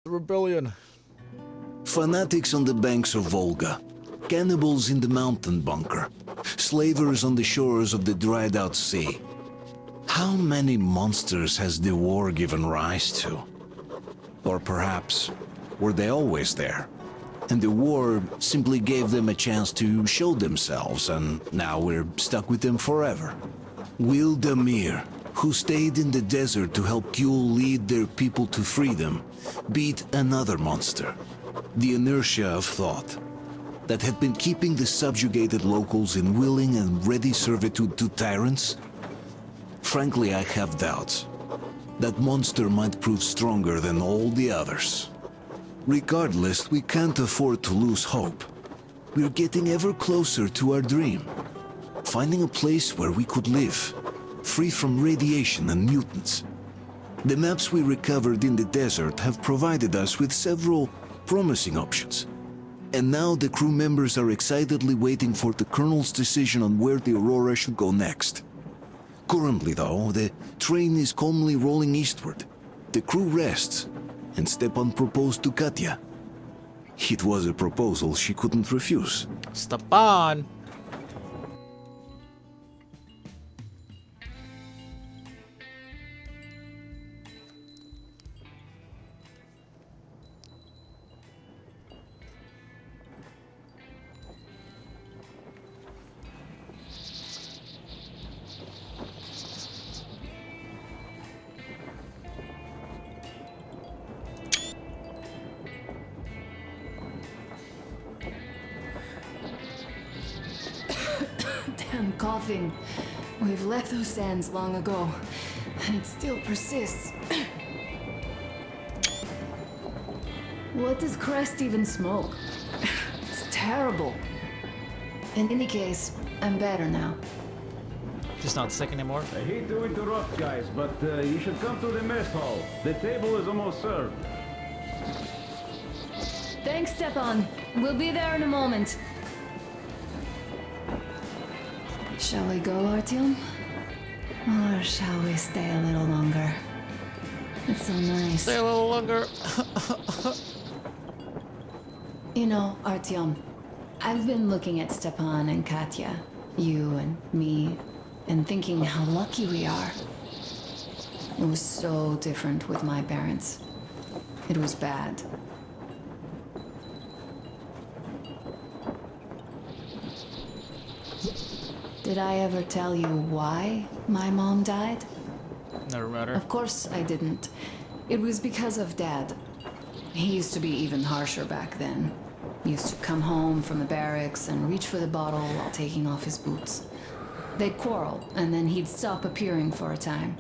rebellion. Fanatics on the banks of Volga, cannibals in the mountain bunker, slavers on the shores of the dried-out sea. How many monsters has the war given rise to? Or perhaps, were they always there? And the war simply gave them a chance to show themselves, and now we're stuck with them forever. Will Damir, who stayed in the desert to help Gül lead their people to freedom, beat another monster? The inertia of thought that had been keeping the subjugated locals in willing and ready servitude to tyrants? Frankly, I have doubts. That monster might prove stronger than all the others. Regardless, we can't afford to lose hope. We're getting ever closer to our dream. Finding a place where we could live, free from radiation and mutants. The maps we recovered in the desert have provided us with several promising options. And now the crew members are excitedly waiting for the Colonel's decision on where the Aurora should go next. Currently, though, the train is calmly rolling eastward. The crew rests, and Stepan proposed to Katya. It was a proposal she couldn't refuse. Stepan! Damn coughing. We've left those sands long ago, and it still persists. What does Crest even smoke? It's terrible. In any case, I'm better now. Just not sick anymore. I hate to interrupt, guys, but you should come to the mess hall. The table is almost served. Thanks, Stepan. We'll be there in a moment. Shall we go, Artyom? Or shall we stay a little longer? It's so nice. Stay a little longer. You know, Artyom, I've been looking at Stepan and Katya, you and me, and thinking how lucky we are. It was so different with my parents. It was bad. Did I ever tell you why my mom died? Never matter. Of course I didn't. It was because of Dad. He used to be even harsher back then. He used to come home from the barracks and reach for the bottle while taking off his boots. They'd quarrel, and then he'd stop appearing for a time.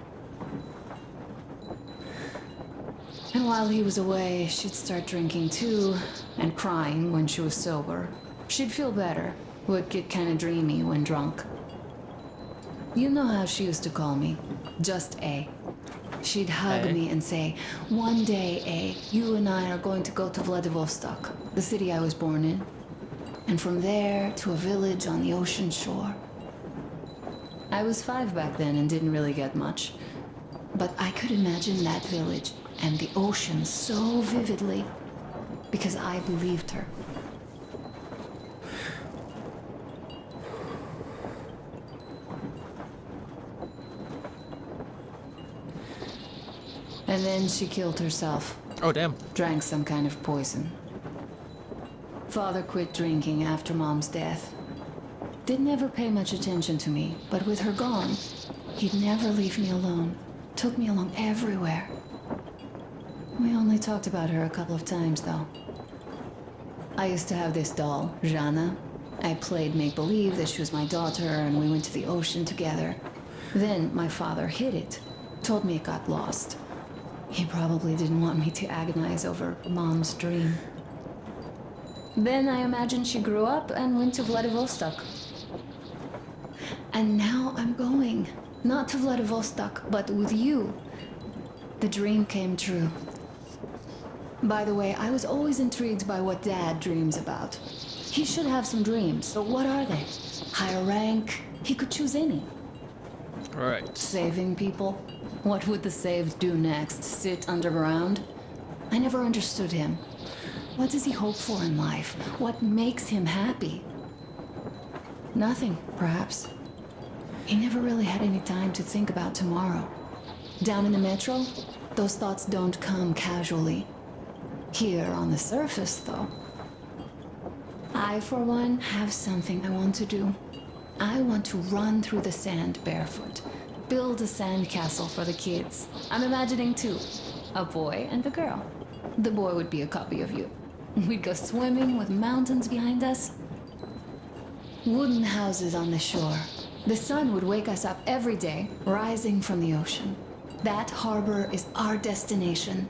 And while he was away, she'd start drinking too, and crying when she was sober. She'd feel better, would get kind of dreamy when drunk. You know how she used to call me? Just A. She'd hug me and say, "One day, A, you and I are going to go to Vladivostok, the city I was born in. And from there to a village on the ocean shore." I was 5 back then and didn't really get much. But I could imagine that village and the ocean so vividly because I believed her. And then she killed herself. Oh, damn. Drank some kind of poison. Father quit drinking after Mom's death. Didn't ever pay much attention to me, but with her gone, he'd never leave me alone. Took me along everywhere. We only talked about her a couple of times, though. I used to have this doll, Jana. I played make-believe that she was my daughter, and we went to the ocean together. Then my father hid it. Told me it got lost. He probably didn't want me to agonize over Mom's dream. Then I imagine she grew up and went to Vladivostok. And now I'm going. Not to Vladivostok, but with you. The dream came true. By the way, I was always intrigued by what Dad dreams about. He should have some dreams, so what are they? Higher rank? He could choose any. Right. Saving people? What would the saved do next? Sit underground? I never understood him. What does he hope for in life? What makes him happy? Nothing, perhaps. He never really had any time to think about tomorrow. Down in the metro, those thoughts don't come casually. Here on the surface, though. I, for one, have something I want to do. I want to run through the sand barefoot. Build a sandcastle for the kids. I'm imagining two. A boy and a girl. The boy would be a copy of you. We'd go swimming with mountains behind us. Wooden houses on the shore. The sun would wake us up every day, rising from the ocean. That harbor is our destination.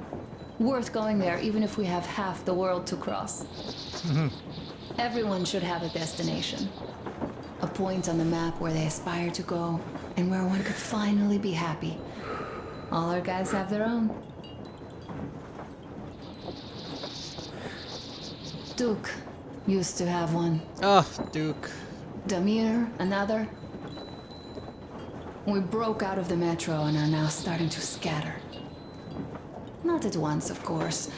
Worth going there even if we have half the world to cross. Everyone should have a destination. A point on the map where they aspire to go, and where one could finally be happy. All our guys have their own. Duke used to have one. Oh, Duke. Damir, another. We broke out of the metro and are now starting to scatter. Not at once, of course.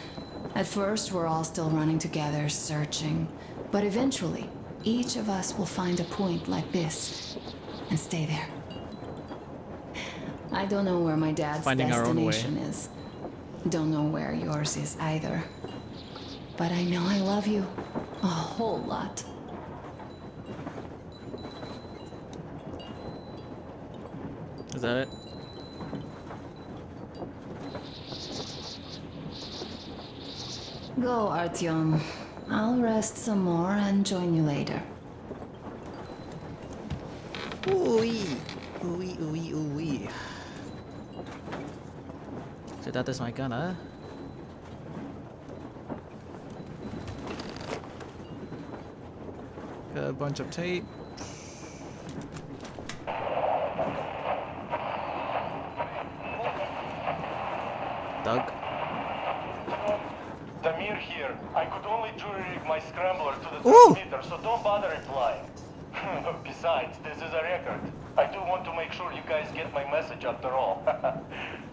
At first, we're all still running together, searching. But eventually, each of us will find a point like this and stay there. I don't know where my dad's Finding our own way. destination is. Don't know where yours is either. But I know I love you a whole lot. Is that it? Go, Artyom. I'll rest some more and join you later. Ooh-wee. Ooh-wee, ooh-wee, ooh-wee. So that is my gun, huh? Got a bunch of tape. Doug? Damir here. I could only jury-rig my scrambler to the Ooh. transmitter, so don't bother replying. Besides, this is a record. I do want to make sure you guys get my message after all.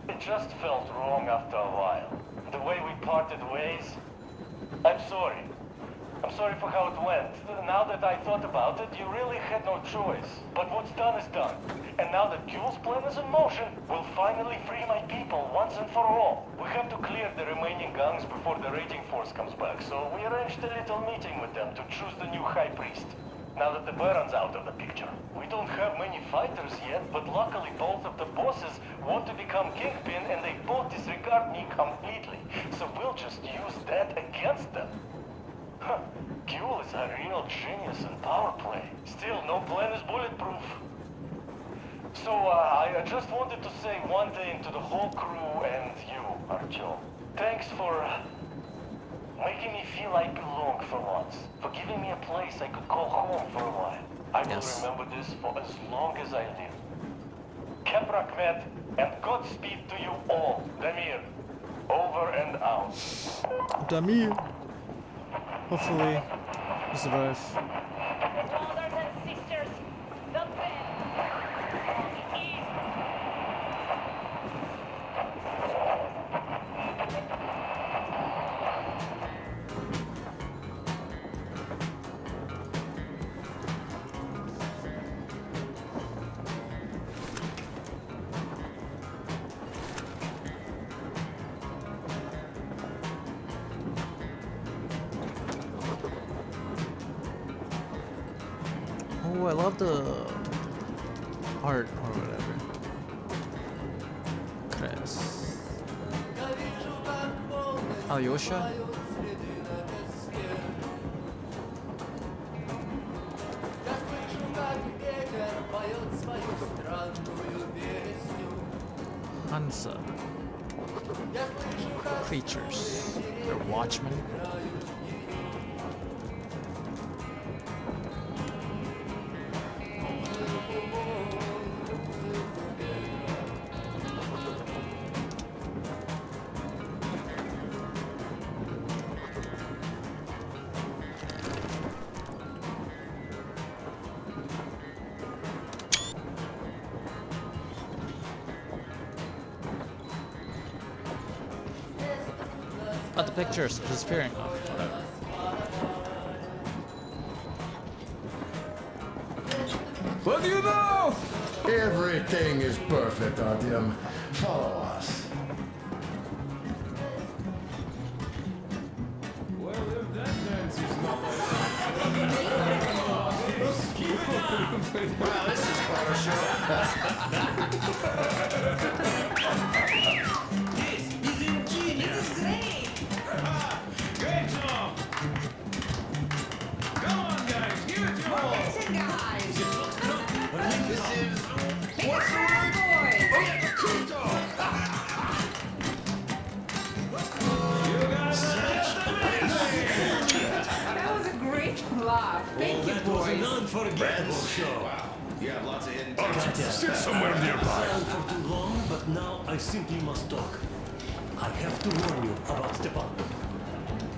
It just felt wrong after a while. The way we parted ways. I'm sorry. I'm sorry for how it went. Now that I thought about it, you really had no choice. But what's done is done. And now that Gule's plan is in motion, we'll finally free my people once and for all. We have to clear the remaining gangs before the raiding force comes back, so we arranged a little meeting with them to choose the new high priest. Now that the Baron's out of the picture. We don't have many fighters yet, but luckily both of the bosses want to become kingpin and they both disregard me completely. So we'll just use that against them. Huh. Gule is a real genius in power play. Still, no plan is bulletproof. So, I just wanted to say one thing to the whole crew and you, Artyom. Thanks for making me feel I belong for once. For giving me a place I could call home for a while. I will remember this for as long as I live. Keprak met, and Godspeed to you all. Damir, over and out. Damir. Hopefully, you survive. Brothers and sisters, the band is Oh, I love the art or whatever. Kres. Alyosha? Hansa. Creatures. They're watchmen. Oh, the picture's disappearing. Oh, whatever. What do you know? Everything is perfect, Artyom. Follow us. Well, if that dance is not Well, this is quite a show. great job! Come on, guys, give it your all! What's the word? Oh, yeah, Kuto! You guys are That was a great laugh. Thank you, boys. Unforgettable show. Wow, you have lots of hidden Sit somewhere nearby. For too long, but now I simply must talk. I have to warn you about Stepan.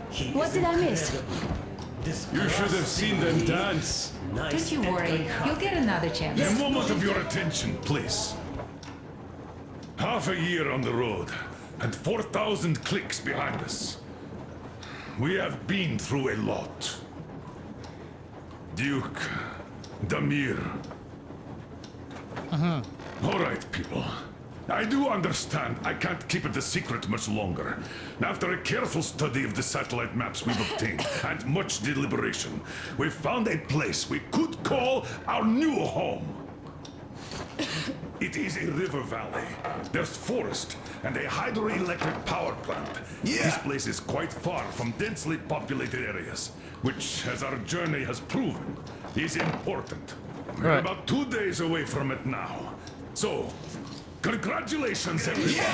He What is did I miss? incredible. This You should have seen them dance. nice Don't you and worry. good-hearted. You'll get another chance. A moment of your attention, please. Half a year on the road, and 4,000 clicks behind us. We have been through a lot. Duke, Damir. All right, people. I do understand I can't keep it a secret much longer. After a careful study of the satellite maps we've obtained, and much deliberation, we've found a place we could call our new home. It is a river valley. There's forest and a hydroelectric power plant. This place is quite far from densely populated areas, which, as our journey has proven, is important. We're Right. about 2 days away from it now. So, congratulations, everyone.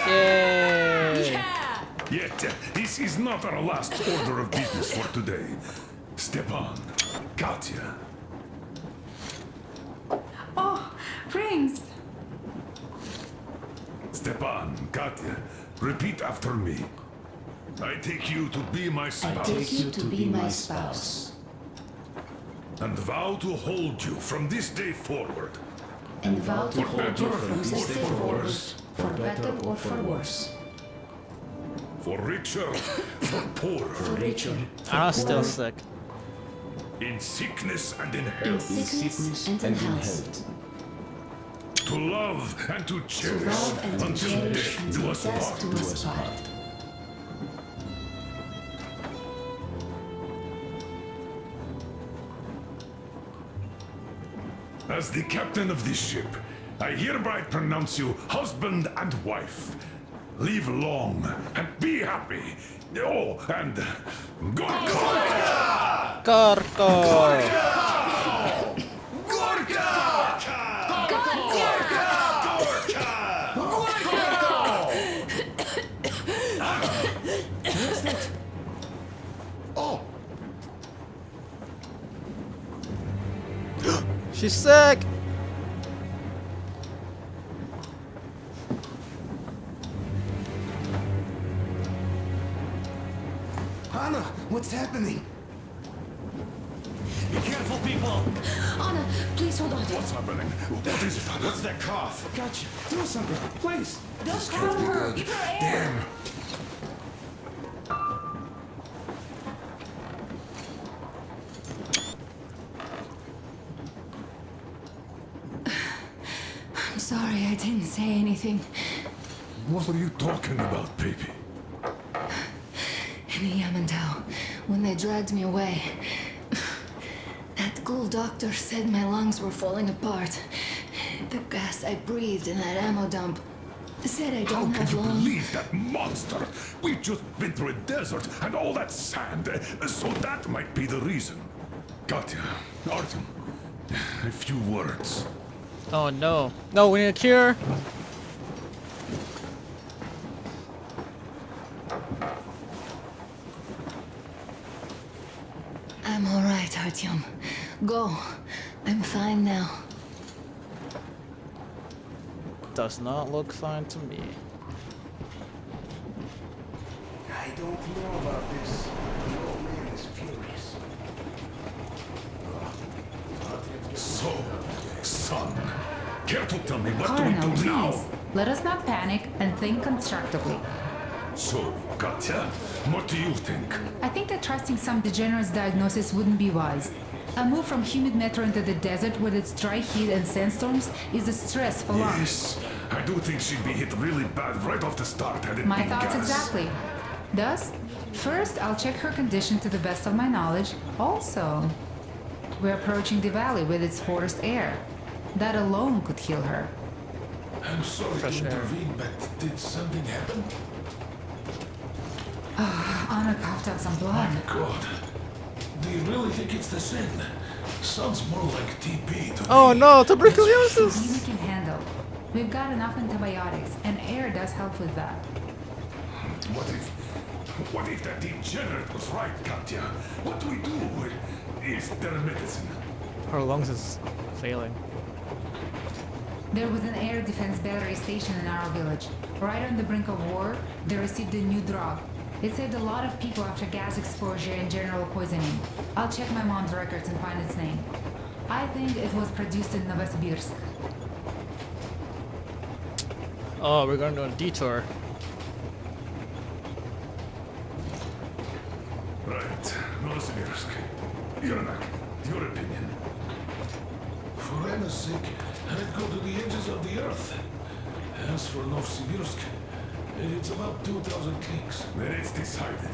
Yay! Yet, this is not our last order of business for today. Stepan, Katya, Oh, rings. Stepan, Katya, repeat after me. I take you to be my spouse. you to be my spouse. And vow to hold you from this day forward. And vow to For hold better you from or this day for forward, worse. for better or for worse. For richer, for poorer. Richer, I'm still sick. In sickness and in in health. sickness and in health. To love and to To cherish. love and to Until cherish death do until us death part. do us part. As the captain of this ship, I hereby pronounce you husband and wife. Live long and be happy. Oh, and Gorka! Gorko! Oh, She's sick! Anna, what's happening? Be careful, people! Anna, please hold on. What's happening? What is it? What's that cough? Gotcha. Do something, please. Don't cover her. Give her air. Damn. I'm sorry I didn't say anything. What are you talking about, baby? In Yamantau, when they dragged me away, that ghoul doctor said my lungs were falling apart. The gas I breathed in that ammo dump said I How don't can have you long. believe that monster? We've just been through a desert and all that sand, so that might be the reason. Katya, Artyom, a few words. Oh no. No, we need a cure! I'm all right, Artyom. Go. I'm fine now. Does not look fine to me. I don't know about this. The old man is furious. So, son, care to tell me what do Colonel, we do please. now? Let us not panic and think constructively. So, Katya, what do you think? I think that trusting some degenerate's diagnosis wouldn't be wise. A move from humid metro into the desert with its dry heat and sandstorms is a stress for lungs. Yes, I do think she'd be hit really bad right off the start had it My been thoughts gas. exactly. Thus, first I'll check her condition to the best of my knowledge. Also, we're approaching the valley with its forest air. That alone could heal her. I'm sorry Fresh to air. intervene, but did something happen? Anna coughed up some blood. God. Do you really think it's the sin? Sounds more like TB to Oh me. no, We tuberculosis! can handle. We've got enough antibiotics, and air does help with that. What if that degenerate was right, Katya? What do we do? Is there medicine? Her lungs is failing. There was an air defense battery station in our village. Right on the brink of war, they received a new drug. It saved a lot of people after gas exposure and general poisoning. I'll check my mom's records and find its name. I think it was produced in Novosibirsk. Oh, we're going to a detour. Right, Novosibirsk. Yermak, your opinion. For Anna's sake, I'd go to the edges of the earth. As for Novosibirsk, it's about 2,000 clicks. Then it's decided.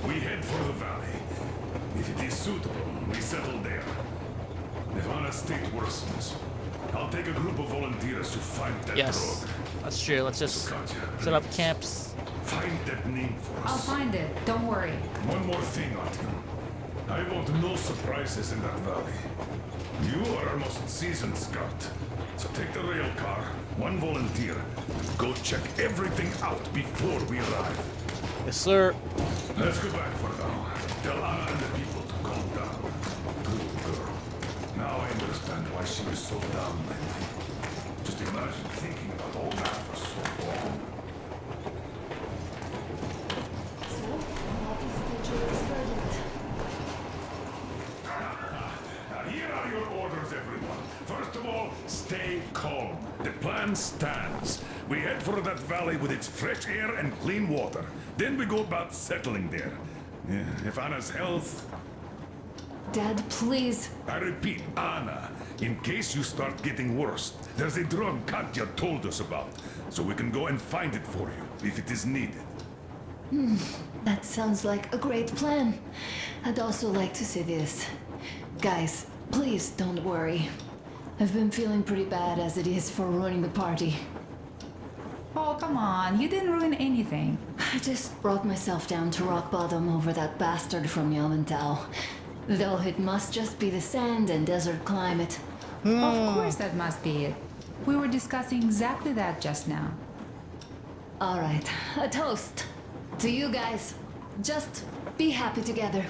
We head for the valley. If it is suitable, we settle there. If Anna's state worsens, I'll take a group of volunteers to find that Yes, drug. that's true. Let's just Katya, set up please, camps. Find that name for I'll us. find it, don't worry. One more thing, Artyom. I want no surprises in that valley. You are our most seasoned scout. So take the rail car, one volunteer, and go check everything out before we arrive. Yes, sir. Let's go back for now. Tell Anna and the people to calm down. Good girl. Now I understand why she was so down lately. Just imagine thinking about all that for so long. Now here are your orders, everyone. First of all, stay calm. The plan stands. We head for that valley with its fresh air and clean water. Then we go about settling there. If Anna's health... Dad, please. I repeat, Anna, in case you start getting worse, there's a drug Katya told us about, so we can go and find it for you, if it is needed. That sounds like a great plan. I'd also like to say this. Guys, please don't worry. I've been feeling pretty bad as it is for ruining the party. Oh, come on, you didn't ruin anything. I just brought myself down to rock bottom over that bastard from Yamantau. Though it must just be the sand and desert climate. Of course that must be it. We were discussing exactly that just now. All right, a toast. To you guys. Just be happy together.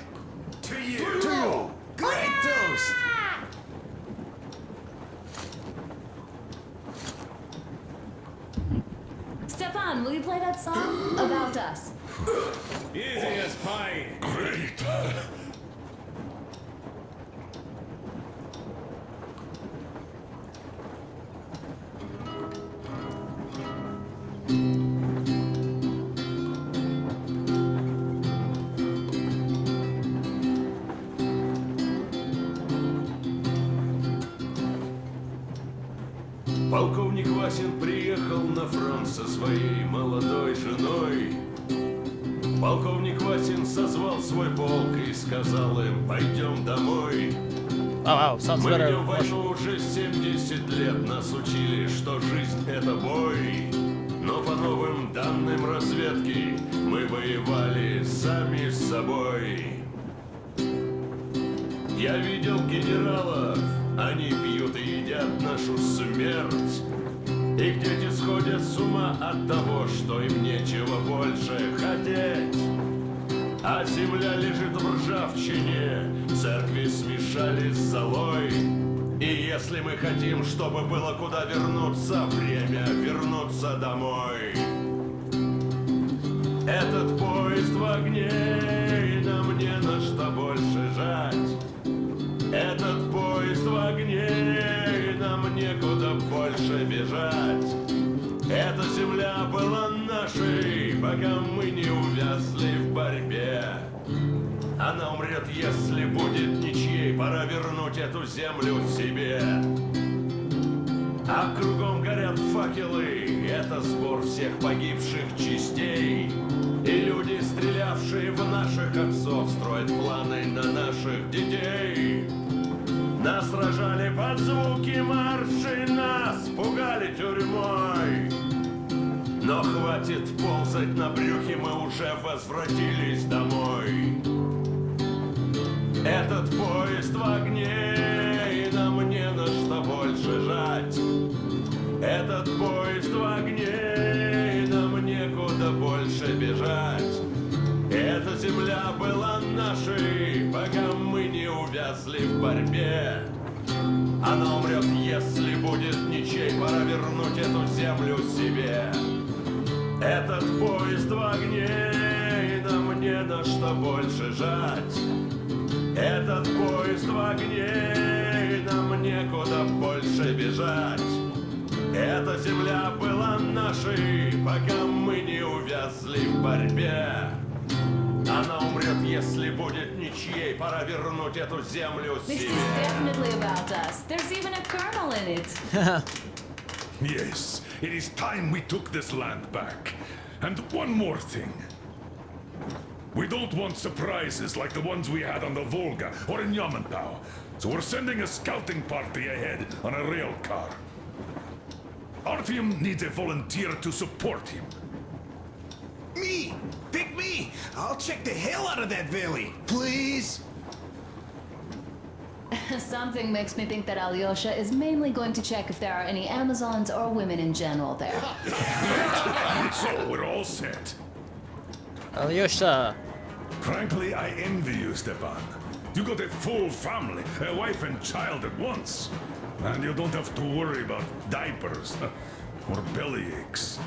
To you! Great toast! Stepan, will you play that song about us? Easy as pie. Great! Полковник Васин приехал на фронт со своей молодой женой. Полковник Васин созвал свой полк и сказал им: пойдем домой. Oh, wow, sounds Мы better. ведем войну уже 70 лет, нас учили, что жизнь это бой. Но по новым данным разведки мы воевали сами с собой. Я видел генералов, они пьют и едят нашу смерть. Их дети сходят с ума от того, что им нечего больше хотеть. А земля лежит в ржавчине, церкви смешались с золой. И если мы хотим, чтобы было куда вернуться, время вернуться домой. Этот поезд в огне, и нам не на что больше жать. Этот поезд в огне, и нам некуда больше бежать. Эта земля была нашей, пока мы Она умрет, если будет ничьей. Пора вернуть эту землю себе. А кругом горят факелы. Это сбор всех погибших частей. И люди, стрелявшие в наших отцов, строят планы на наших детей. Нас сражали под звуки маршей, нас пугали тюрьмой. Но хватит ползать на брюхе, мы уже возвратились домой. Этот поезд в огне, и нам не на что больше жать. Этот поезд в огне, и нам некуда больше бежать. Эта земля была нашей, пока мы не увязли в борьбе. Она умрет, если будет ничей. Пора вернуть эту землю себе. Этот поезд в огне, и нам не на что больше жать. Этот поезд в огне, и нам некуда больше бежать. Эта земля была нашей, пока мы не увязли в борьбе. Она умрет, если будет ничьей. Пора вернуть эту землю This себе. is definitely about us. There's even a colonel in it. Yes, it is time we took this land back. And one more thing. We don't want surprises like the ones we had on the Volga or in Yamantau. So we're sending a scouting party ahead on a rail car. Artyom needs a volunteer to support him. Me! Pick me! I'll check the hell out of that valley, please! Something makes me think that Alyosha is mainly going to check if there are any Amazons or women in general there. So we're all set. Alyosha. Frankly, I envy you, Stepan. You got a full family, a wife and child at once. And you don't have to worry about diapers or belly aches.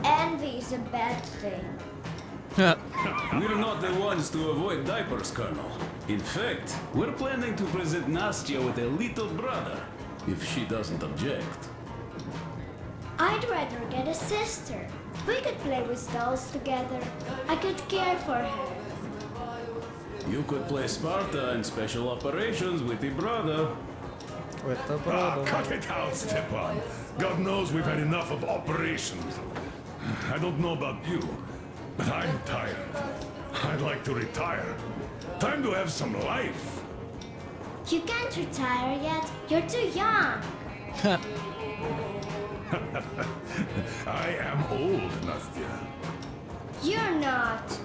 Envy is a bad thing. We're not the ones to avoid diapers, Colonel. In fact, we're planning to present Nastya with a little brother, if she doesn't object. I'd rather get a sister. We could play with dolls together. I could care for her. You could play Sparta in special operations with your brother. With the Ah, brother. cut it out, Stepan. God knows we've had enough of operations. I don't know about you, but I'm tired. I'd like to retire. Time to have some life. You can't retire yet. You're too young. I am old, Nastya. You're not.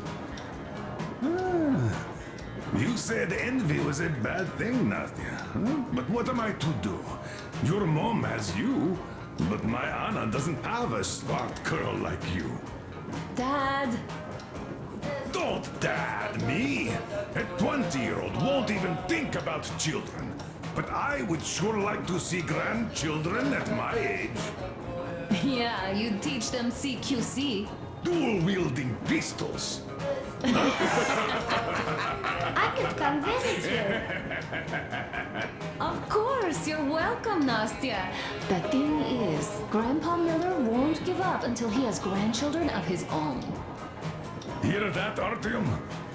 You said envy was a bad thing, Nastya. Huh? But what am I to do? Your mom has you, but my Anna doesn't have a smart girl like you. Dad! Don't dad me! A 20-year-old won't even think about children. But I would sure like to see grandchildren at my age. Yeah, you'd teach them CQC. Dual-wielding pistols. I could come visit you. Of course, you're welcome, Nastya. The thing is, Grandpa Miller won't give up until he has grandchildren of his own. Hear that, Artyom?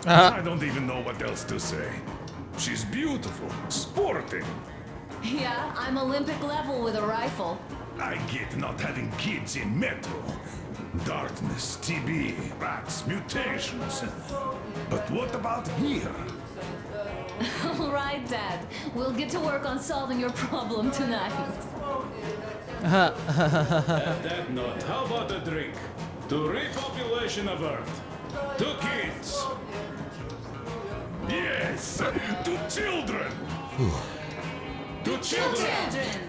I don't even know what else to say. She's beautiful, sporting. Yeah, I'm Olympic level with a rifle. I get not having kids in Metro. Darkness, TB, rats, mutations. But what about here? All right, Dad. We'll get to work on solving your problem tonight. At that note, how about a drink? To repopulation of Earth. To kids. Yes, to children. To children.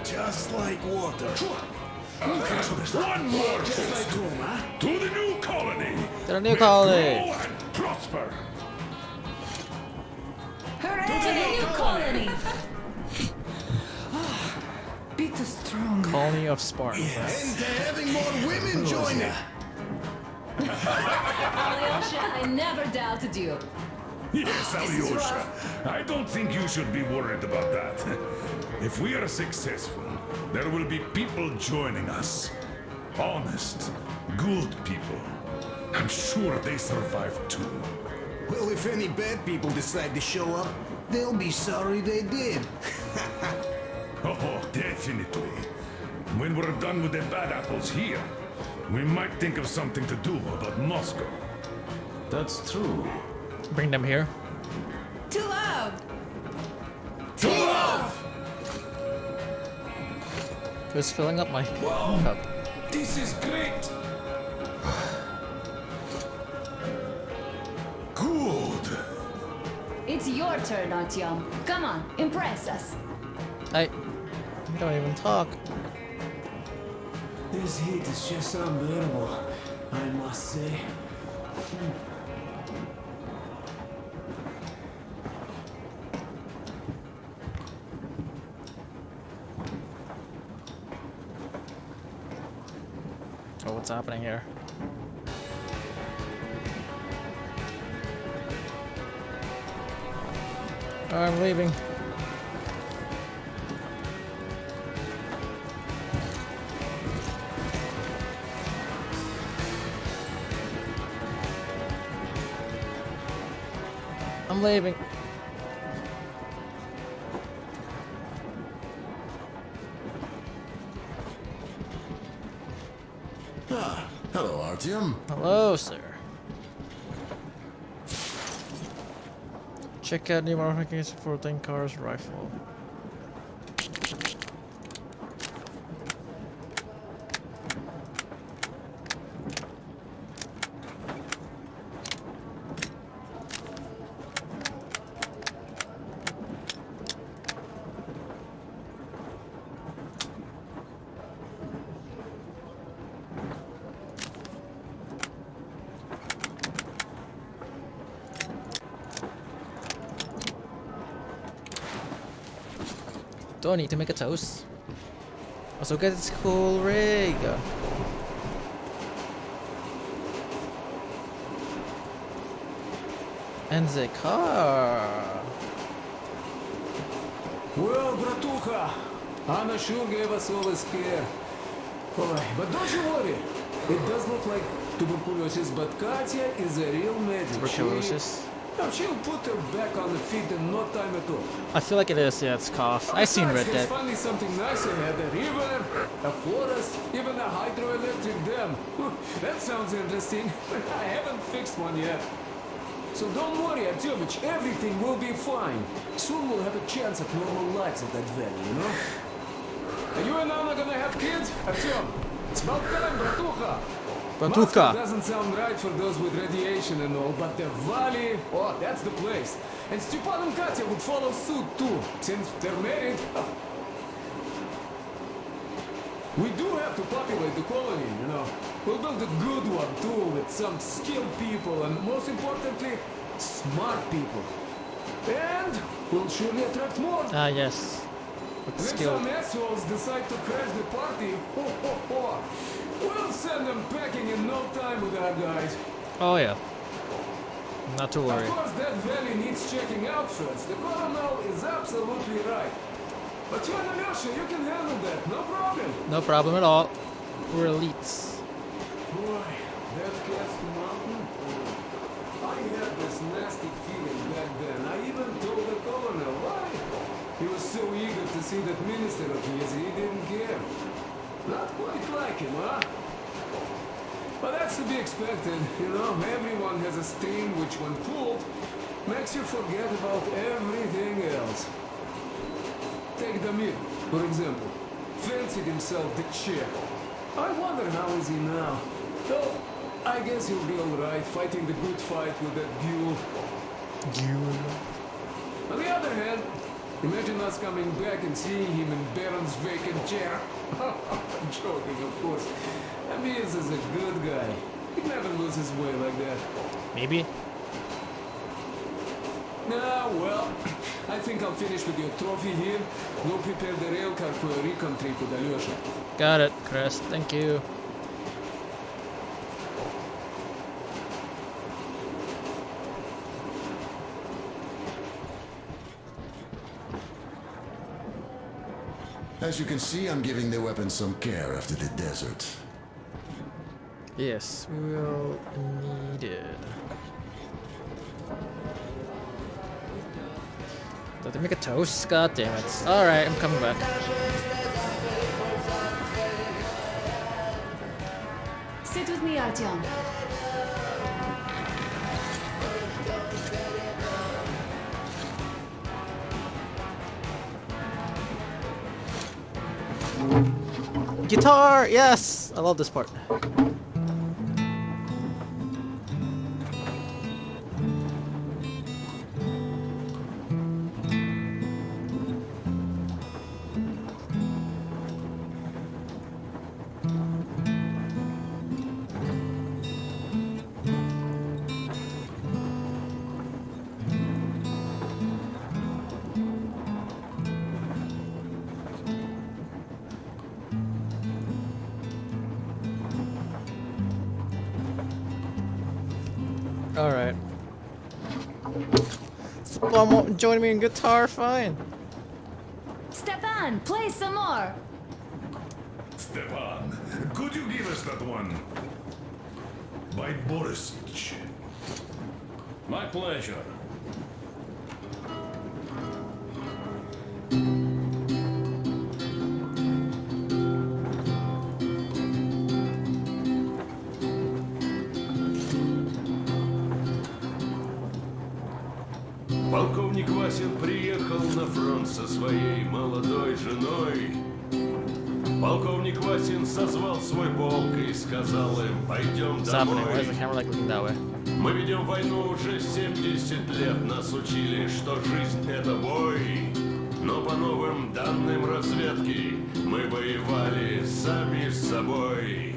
Just like water. One more toast. To the new colony. To the new colony. Grow and prosper. Hooray! To the new colony! Be too strong. Colony of Spartans. And having more women join it. Alyosha, I never doubted you. Yes, Alyosha. I don't think you should be worried about that. If we are successful, there will be people joining us. Honest, good people. I'm sure they survived too. Well, if any bad people decide to show up, they'll be sorry they did. Oh, definitely. When we're done with the bad apples here, we might think of something to do about Moscow. That's true. Bring them here. Too loud! Too loud! Who's filling up my cup? This is great! Good. It's your turn, Artyom. Come on, impress us. I don't even talk. This heat is just unbearable, I must say. Oh, what's happening here? I'm leaving. I'm leaving. Ah, hello, Artyom. Hello, sir. Check out new modifications for 10 cars rifle. Do I need to make a toast? Also get this cool rig. And the car. Well, bratucha, Anna sure gave us all a scare. Boy, but don't you worry. It does look like tuberculosis, but Katya is a real medic. Tuberculosis? She'll put her back on the feet in no time at all. I feel like it is, yeah, it's cough. I've seen Red There's Dead. finally something nice ahead. A river, a forest, even a hydroelectric dam. That sounds interesting. I haven't fixed one yet. So don't worry, Artyomich, everything will be fine. Soon we'll have a chance at normal lives at that valley, you know? Are you and Anna gonna have kids? Artyom, it's about time, bratucha. Moscow doesn't sound right for those with radiation and all, but the valley, oh, that's the place. And Stepan and Katya would follow suit too, since they're married. We do have to populate the colony, you know. We'll build a good one too, with some skilled people and most importantly, smart people. And we'll surely attract more. Ah, yes. With If skill. some assholes decide to crash the party, we'll send them packing in no time with our guys. Oh, yeah. Not to worry. Of course, that valley needs checking out first. The colonel is absolutely right. But you and Alyosha, you can handle that, no problem. No problem at all. We're elites. Boy, that Castle Mountain. I had this nasty feeling back then. I even told the colonel why. He was so eager to see that minister of his, he didn't care. Not quite like him, huh? But that's to be expected, you know. Everyone has a string which, when pulled, makes you forget about everything else. Take Damir, for example. Fancied himself the chair. I wonder how is he now. Oh, I guess he'll be alright, fighting the good fight with that ghoul. On the other hand, imagine us coming back and seeing him in Baron's vacant chair. I'm joking, of course. Amirs is a good guy. He'd never lose his way like that. Maybe. Nah, well, I think I'll finish with your trophy here. Go prepare the rail car for a recon trip with Alyosha. Got it, Chris. Thank you. As you can see, I'm giving the weapon some care after the desert. Yes, we will need it. Did they make a toast? God damn it. Alright, I'm coming back. Sit with me, Artyom. Guitar! Yes! I love this part. Alright. Stepan won't join me in guitar, fine. Stepan, play some more. Stepan, could you give us that one? By Borisich. My pleasure. Полковник Васин приехал на фронт со своей молодой женой. Полковник Васин созвал свой полк и сказал им: пойдем домой. Мы ведем войну уже 70 лет, нас учили, что жизнь это бой. Но по новым данным разведки мы воевали сами с собой.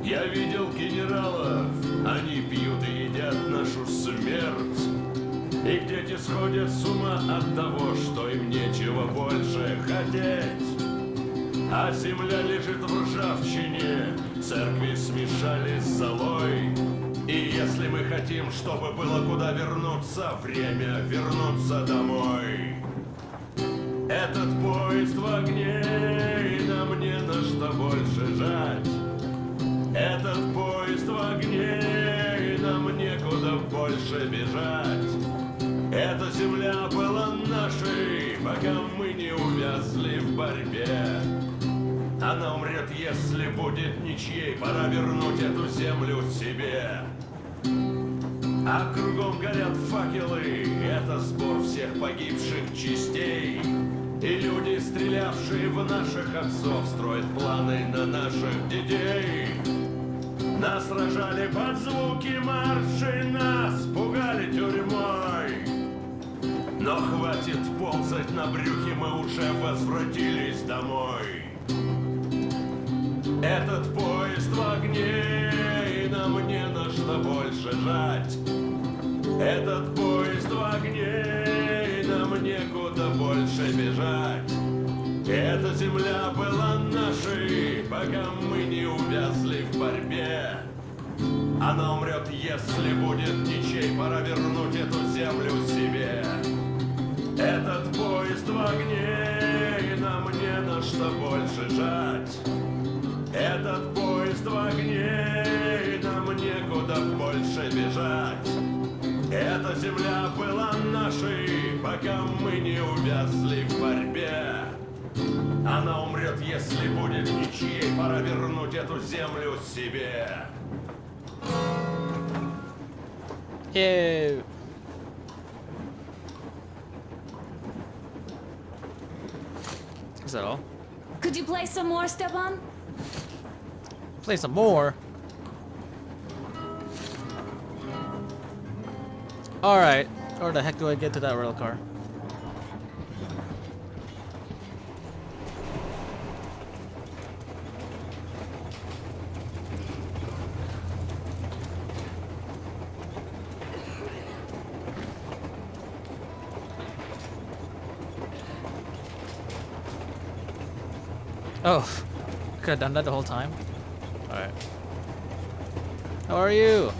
Я видел генералов, они пьют и едят нашу смерть. Их дети сходят с ума от того, что им нечего больше хотеть. А земля лежит в ржавчине, церкви смешали с золой. И если мы хотим, чтобы было куда вернуться, время вернуться домой. Этот поезд в огне, и нам не на что больше жать. Этот поезд в огне, и нам некуда больше бежать. Эта земля была нашей, пока мы не увязли в борьбе. Она умрет, если будет ничьей, пора вернуть эту землю себе. А кругом горят факелы, это сбор всех погибших частей. И люди, стрелявшие в наших отцов, строят планы на наших детей. Нас сражали под звуки маршей, нас пугали тюрьмой. Но хватит ползать на брюхе, мы уже возвратились домой. Этот поезд в огне, и нам не на что больше жать. Этот поезд в огне, и нам некуда больше бежать. Эта земля была нашей, пока мы не увязли в борьбе. Она умрет, если будет ничей, пора вернуть эту землю себе. Этот поезд в огне, и нам не на что больше жать. Этот поезд в огне, и нам некуда больше бежать. Эта земля была нашей, пока мы не увязли в борьбе. Она умрет, если будет ничьей, пора вернуть эту землю себе. Ew. Is that all? Could you play some more, Stepan? Play some more? Alright. Where the heck do I get to that rail car? Oh, could have done that the whole time. Alright. How are you?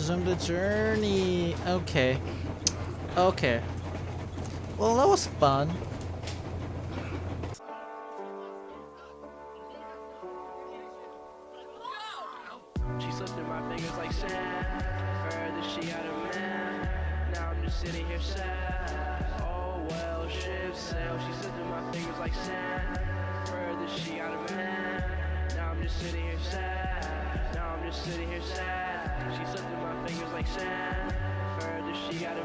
resume the journey. Okay. Okay. Well, that was fun. She slipped in my fingers like sand. Heard that she had a man. Now I'm just sitting here sad. Oh well, ship sail. She slipped in my fingers like sand. Heard that she had a man. Now I'm just sitting here sad. Now I'm just sitting here sad. She slipped in my fingers like sand. Heard that she got a